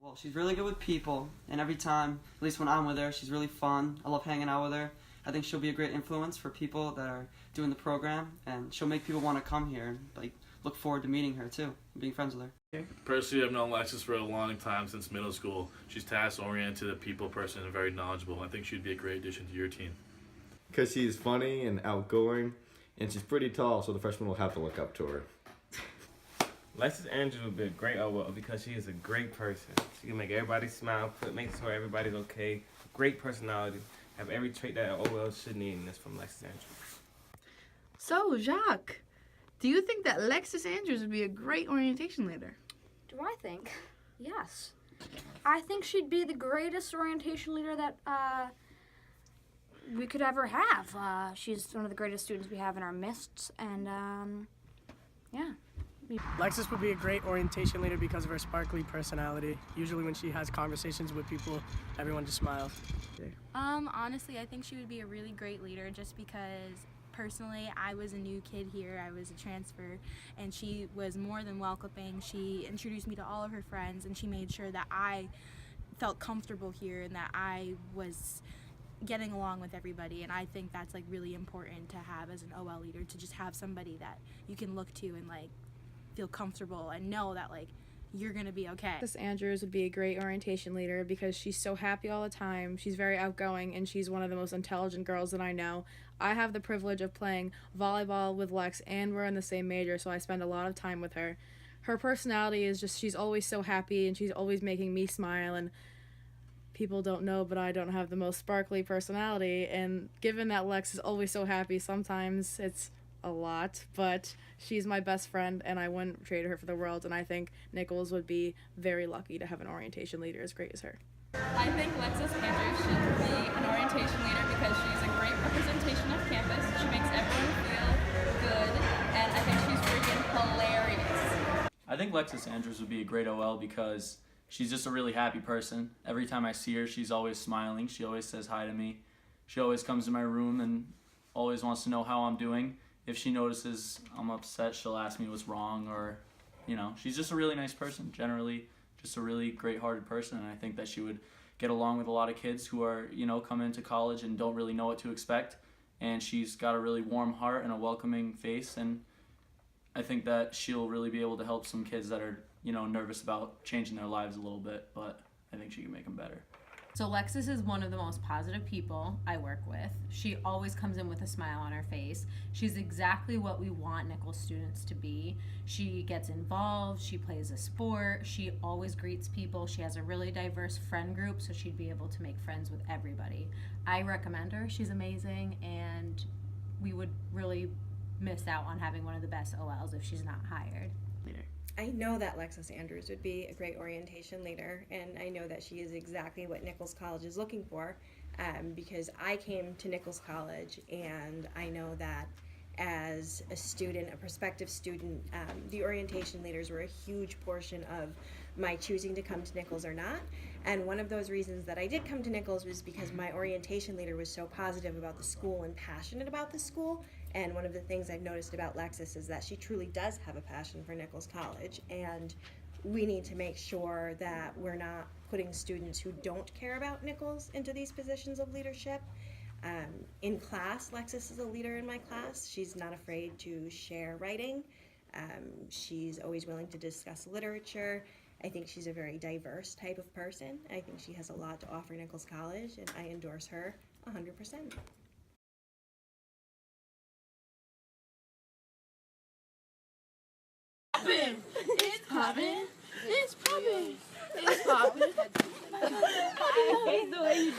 Well, she's really good with people, and every time, at least when I'm with her, she's really fun. I love hanging out with her. I think she'll be a great influence for people that are doing the program, and she'll make people want to come here and look forward to meeting her too, and being friends with her. Personally, I've known Lexxus for a long time, since middle school. She's task-oriented, a people person, and very knowledgeable. I think she'd be a great addition to your team. Because she's funny and outgoing, and she's pretty tall, so the freshmen will have to look up to her. Lexxus Andrews would be a great OL because she is a great person. She can make everybody smile, make sure everybody's okay. Great personality, have every trait that an OL should need, and that's from Lexxus Andrews. So, Jacques, do you think that Lexxus Andrews would be a great orientation leader? Do I think? Yes. I think she'd be the greatest orientation leader that we could ever have. She's one of the greatest students we have in our midst, and yeah. Lexxus would be a great orientation leader because of her sparkly personality. Usually when she has conversations with people, everyone just smiles. Honestly, I think she would be a really great leader just because personally I was a new kid here. I was a transfer, and she was more than welcoming. She introduced me to all of her friends, and she made sure that I felt comfortable here and that I was getting along with everybody, and I think that's really important to have as an OL leader, to just have somebody that you can look to and feel comfortable and know that you're gonna be okay. Lexxus Andrews would be a great orientation leader because she's so happy all the time. She's very outgoing, and she's one of the most intelligent girls that I know. I have the privilege of playing volleyball with Lex, and we're in the same major, so I spend a lot of time with her. Her personality is just, she's always so happy, and she's always making me smile, and people don't know, but I don't have the most sparkly personality, and given that Lex is always so happy, sometimes it's a lot, but she's my best friend, and I wouldn't trade her for the world, and I think Nichols would be very lucky to have an orientation leader as great as her. I think Lexxus Andrews should be an orientation leader because she's a great representation of campus. She makes everyone feel good, and I think she's freaking hilarious. I think Lexxus Andrews would be a great OL because she's just a really happy person. Every time I see her, she's always smiling. She always says hi to me. She always comes to my room and always wants to know how I'm doing. If she notices I'm upset, she'll ask me what's wrong, or, she's just a really nice person, generally just a really great-hearted person, and I think that she would get along with a lot of kids who are, coming into college and don't really know what to expect, and she's got a really warm heart and a welcoming face, and I think that she'll really be able to help some kids that are, nervous about changing their lives a little bit, but I think she can make them better. So Lexxus is one of the most positive people I work with. She always comes in with a smile on her face. She's exactly what we want Nichols students to be. She gets involved, she plays a sport, she always greets people. She has a really diverse friend group, so she'd be able to make friends with everybody. I recommend her. She's amazing, and we would really miss out on having one of the best OLs if she's not hired. I know that Lexxus Andrews would be a great orientation leader, and I know that she is exactly what Nichols College is looking for, because I came to Nichols College, and I know that as a student, a prospective student, the orientation leaders were a huge portion of my choosing to come to Nichols or not. And one of those reasons that I did come to Nichols was because my orientation leader was so positive about the school and passionate about the school. And one of the things I've noticed about Lexxus is that she truly does have a passion for Nichols College, and we need to make sure that we're not putting students who don't care about Nichols into these positions of leadership. In class, Lexxus is a leader in my class. She's not afraid to share writing. She's always willing to discuss literature. I think she's a very diverse type of person. I think she has a lot to offer Nichols College, and I endorse her 100%. It's poppin'. It's poppin'. It's poppin'. I hate the way you